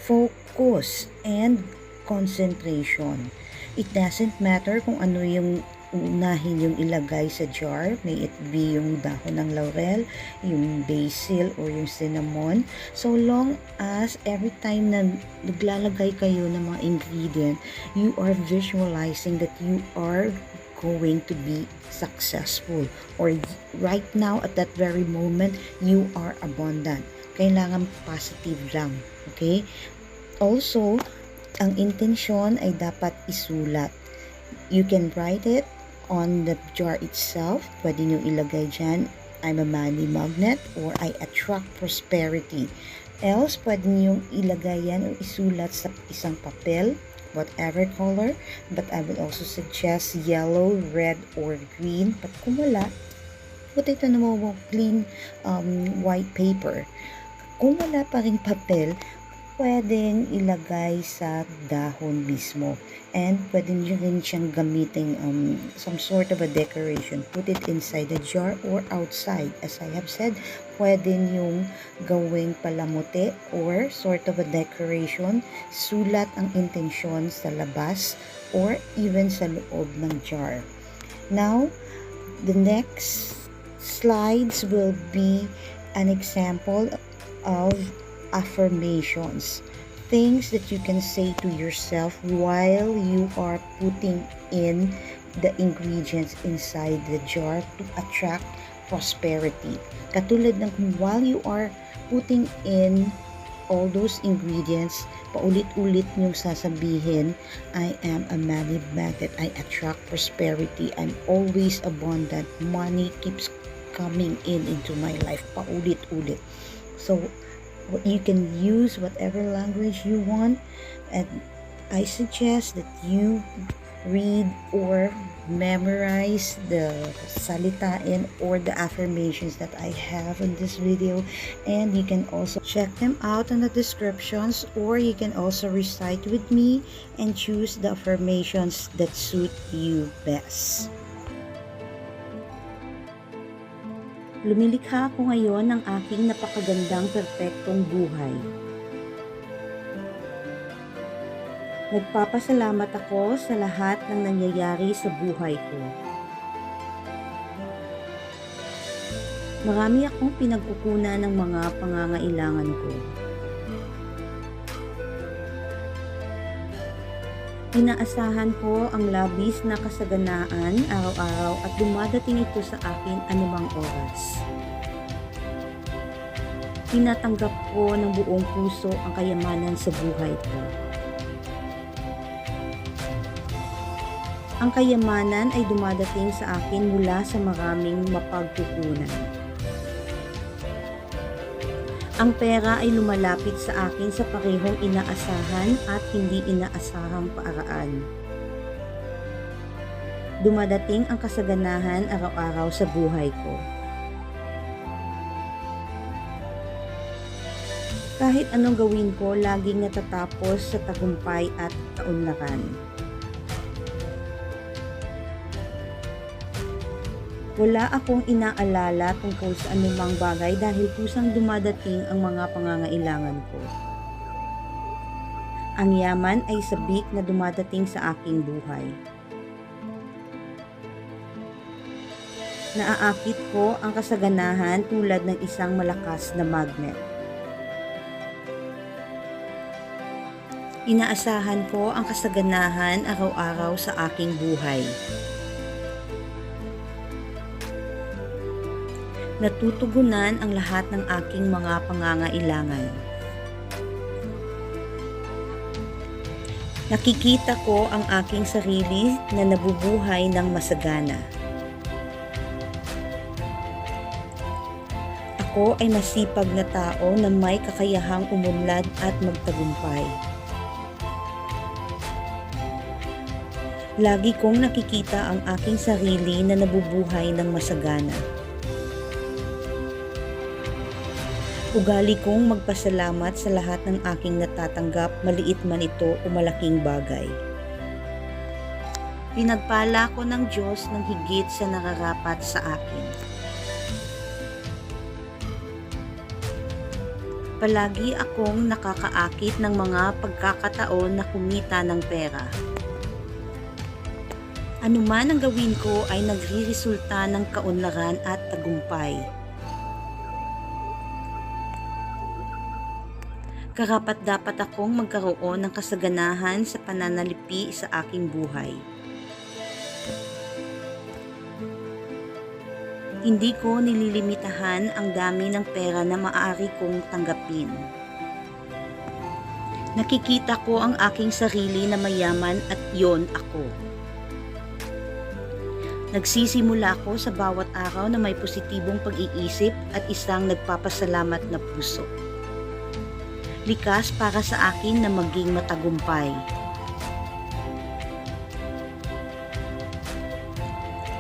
focus and concentration. It doesn't matter kung ano yung unahin yung ilagay sa jar, may it be yung dahon ng laurel, yung basil, or yung cinnamon. So long as every time na naglalagay kayo ng mga ingredient, you are visualizing that you are going to be successful, or right now at that very moment you are abundant. Kailangan positive lang, okay? Also, ang intensyon ay dapat isulat. You can write it on the jar itself. Pwede nyo ilagay dyan, I'm a money magnet, or I attract prosperity. Else, pwede nyo ilagay yan o isulat sa isang papel, whatever color, but I will also suggest yellow, red, or green. But kung wala, put it on a clean white paper. Kung wala pa rin papel, pwedeng ilagay sa dahon mismo. And pwede nyo rin siyang gamitin some sort of a decoration. Put it inside the jar or outside. As I have said, pwede nyong gawing palamuti or sort of a decoration. Sulat ang intensyon sa labas or even sa loob ng jar. Now, the next slides will be an example of affirmations. Things that you can say to yourself while you are putting in the ingredients inside the jar to attract prosperity. Katulad ng while you are putting in all those ingredients, paulit-ulit niyong sasabihin, I am a money magnet, I attract prosperity, I'm always abundant, money keeps coming into my life, paulit-ulit. So, you can use whatever language you want, and I suggest that you read or memorize the salitain or the affirmations that I have in this video, and you can also check them out in the descriptions, or you can also recite with me and choose the affirmations that suit you best. Lumilikha ako ngayon ng aking napakagandang perpektong buhay. Nagpapasalamat ako sa lahat ng nangyayari sa buhay ko. Marami akong pinagkukunan ng mga pangangailangan ko. Inaasahan ko ang labis na kasaganaan araw-araw at dumadating ito sa akin anumang oras. Tinatanggap ko ng buong puso ang kayamanan sa buhay ko. Ang kayamanan ay dumadating sa akin mula sa maraming mapagkukunan. Ang pera ay lumalapit sa akin sa parehong inaasahan at hindi inaasahang paraan. Dumadating ang kasaganahan araw-araw sa buhay ko. Kahit anong gawin ko, laging natatapos sa tagumpay at kaunlaran. Wala akong inaalala tungkol sa anumang bagay dahil kusang dumadating ang mga pangangailangan ko. Ang yaman ay sabik na dumadating sa aking buhay. Naaakit ko ang kasaganahan tulad ng isang malakas na magnet. Inaasahan ko ang kasaganahan araw-araw sa aking buhay. Natutugunan ang lahat ng aking mga pangangailangan. Nakikita ko ang aking sarili na nabubuhay ng masagana. Ako ay masipag na tao na may kakayahang umunlad at magtagumpay. Lagi kong nakikita ang aking sarili na nabubuhay ng masagana. Ugali kong magpasalamat sa lahat ng aking natatanggap, maliit man ito o malaking bagay. Pinagpala ko ng Diyos ng higit sa nararapat sa akin. Palagi akong nakakaakit ng mga pagkakataon na kumita ng pera. Anuman ang gawin ko ay nagriresulta ng kaunlaran at tagumpay. Karapat-dapat akong magkaroon ng kasaganahan sa pananalipi sa aking buhay. Hindi ko nililimitahan ang dami ng pera na maaari kong tanggapin. Nakikita ko ang aking sarili na mayaman at yon ako. Nagsisimula ako sa bawat araw na may positibong pag-iisip at isang nagpapasalamat na puso. Likas para sa akin na maging matagumpay.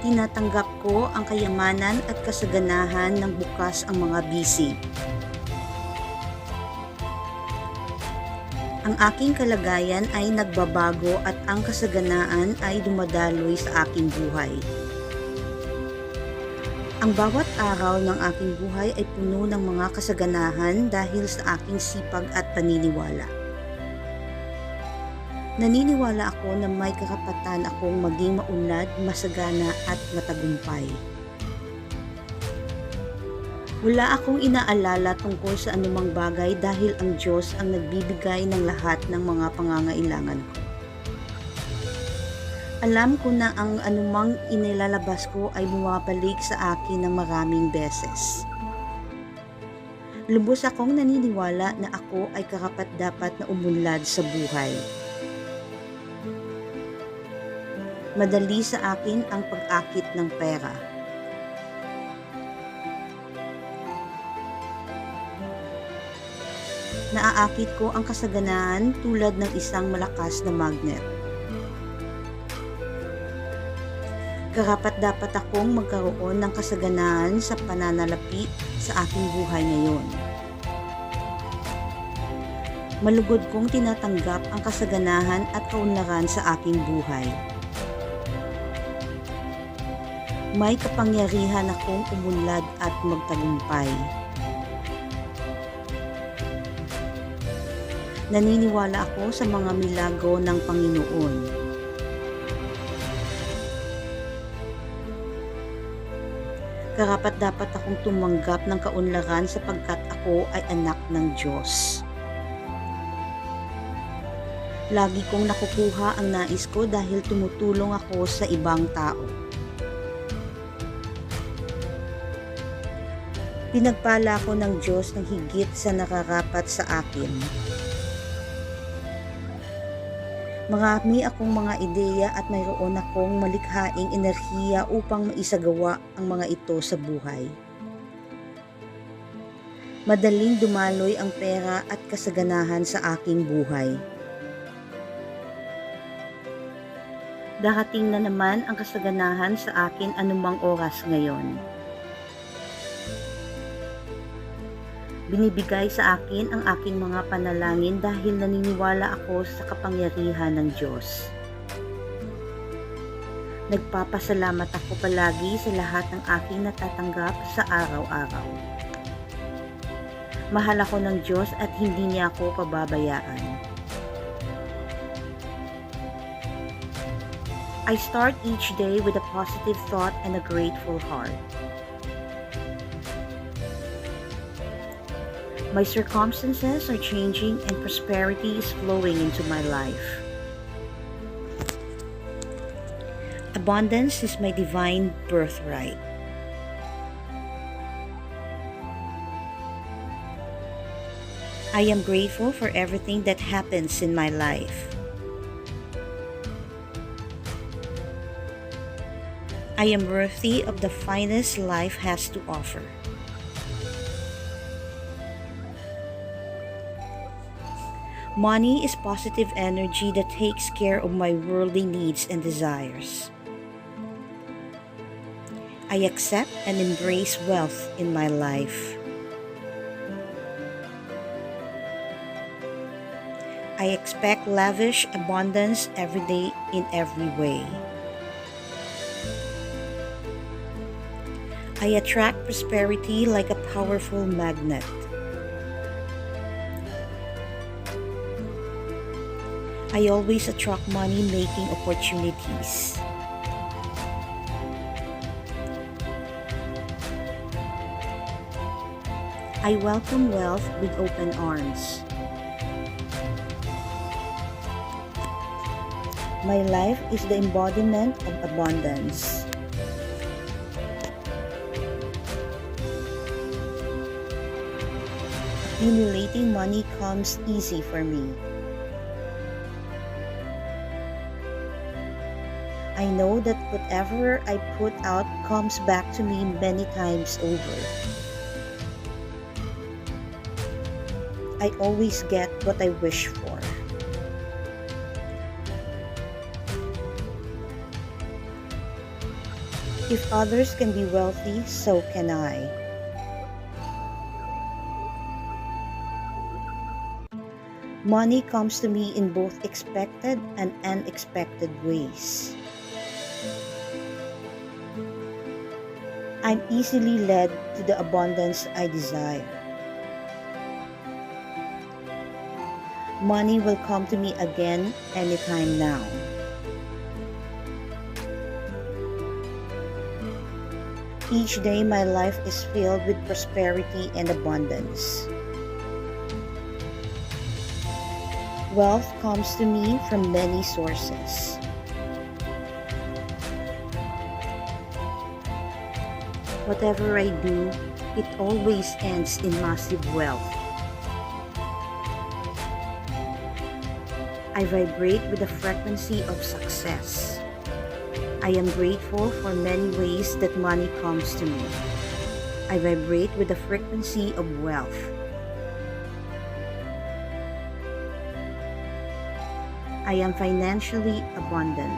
Tinatanggap ko ang kayamanan at kasaganahan ng bukas ang mga bisi. Ang aking kalagayan ay nagbabago at ang kasaganaan ay dumadaloy sa aking buhay. Ang bawat araw ng aking buhay ay puno ng mga kasaganahan dahil sa aking sipag at paniniwala. Naniniwala ako na may karapatan akong maging maunlad, masagana at matagumpay. Wala akong inaalala tungkol sa anumang bagay dahil ang Diyos ang nagbibigay ng lahat ng mga pangangailangan ko. Alam ko na ang anumang inilalabas ko ay bumabalik sa akin ng maraming beses. Lubos akong naniniwala na ako ay karapat-dapat na umunlad sa buhay. Madali sa akin ang pag-akit ng pera. Naaakit ko ang kasaganahan tulad ng isang malakas na magnet. Karapat-dapat akong magkaroon ng kasaganahan sa pananalapi sa aking buhay ngayon. Malugod kong tinatanggap ang kasaganahan at kaunlaran sa aking buhay. May kapangyarihan akong umunlad at magtagumpay. Naniniwala ako sa mga milagro ng Panginoon. Karapat-dapat akong tumanggap ng kaunlaran sapagkat ako ay anak ng Diyos. Lagi kong nakukuha ang nais ko dahil tumutulong ako sa ibang tao. Pinagpala ko ng Diyos ng higit sa nararapat sa akin. Marami akong mga ideya at mayroon akong malikhaing enerhiya upang maisagawa ang mga ito sa buhay. Madaling dumaloy ang pera at kasaganahan sa aking buhay. Darating na naman ang kasaganahan sa akin anumang oras ngayon. Binibigay sa akin ang aking mga panalangin dahil naniniwala ako sa kapangyarihan ng Diyos. Nagpapasalamat ako palagi sa lahat ng aking natatanggap sa araw-araw. Mahal ako ng Diyos at hindi niya ako pababayaan. I start each day with a positive thought and a grateful heart. My circumstances are changing and prosperity is flowing into my life. Abundance is my divine birthright. I am grateful for everything that happens in my life. I am worthy of the finest life has to offer. Money is positive energy that takes care of my worldly needs and desires. I accept and embrace wealth in my life. I expect lavish abundance every day in every way. I attract prosperity like a powerful magnet. I always attract money-making opportunities. I welcome wealth with open arms. My life is the embodiment of abundance. Accumulating money comes easy for me. I know that whatever I put out comes back to me many times over. I always get what I wish for. If others can be wealthy, so can I. Money comes to me in both expected and unexpected ways. I'm easily led to the abundance I desire. Money will come to me again anytime now. Each day my life is filled with prosperity and abundance. Wealth comes to me from many sources. Whatever I do, it always ends in massive wealth. I vibrate with the frequency of success. I am grateful for many ways that money comes to me. I vibrate with the frequency of wealth. I am financially abundant.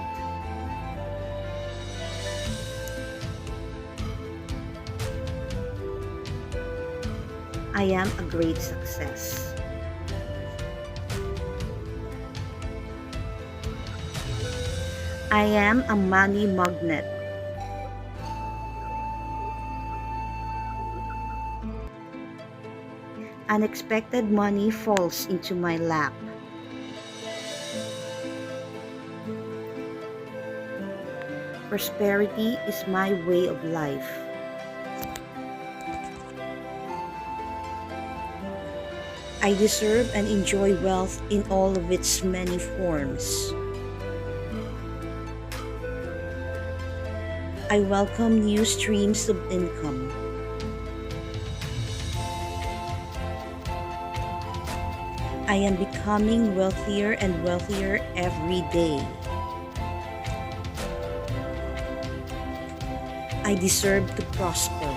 I am a great success. I am a money magnet. Unexpected money falls into my lap. Prosperity is my way of life. I deserve and enjoy wealth in all of its many forms. I welcome new streams of income. I am becoming wealthier and wealthier every day. I deserve to prosper.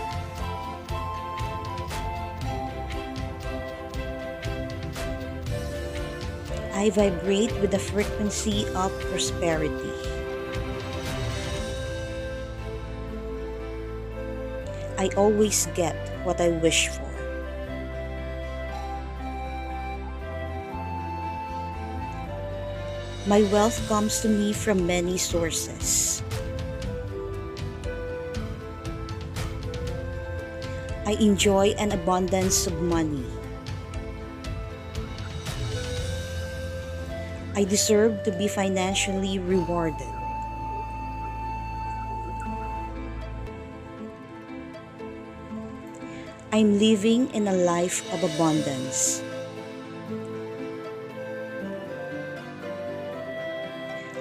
I vibrate with the frequency of prosperity. I always get what I wish for. My wealth comes to me from many sources. I enjoy an abundance of money. I deserve to be financially rewarded. I'm living in a life of abundance.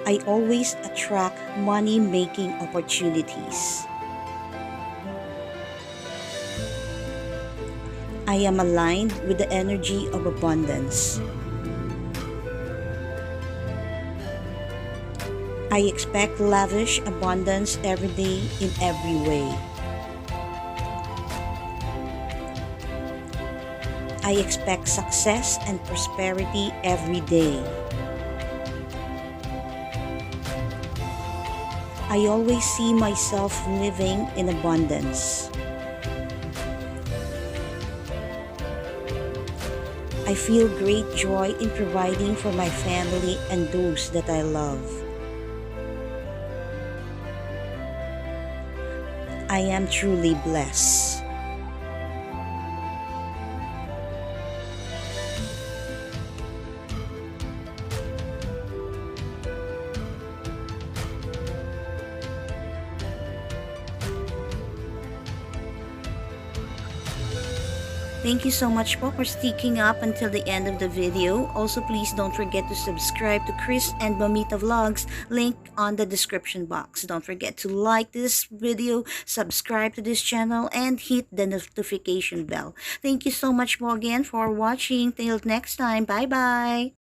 I always attract money-making opportunities. I am aligned with the energy of abundance. I expect lavish abundance every day in every way. I expect success and prosperity every day. I always see myself living in abundance. I feel great joy in providing for my family and those that I love. I am truly blessed. Thank you so much po for sticking up until the end of the video. Also, please don't forget to subscribe to Chris and Mamita Vlogs, link on the description box. Don't forget to like this video, subscribe to this channel, and hit the notification bell. Thank you so much po again for watching. Till next time, bye-bye!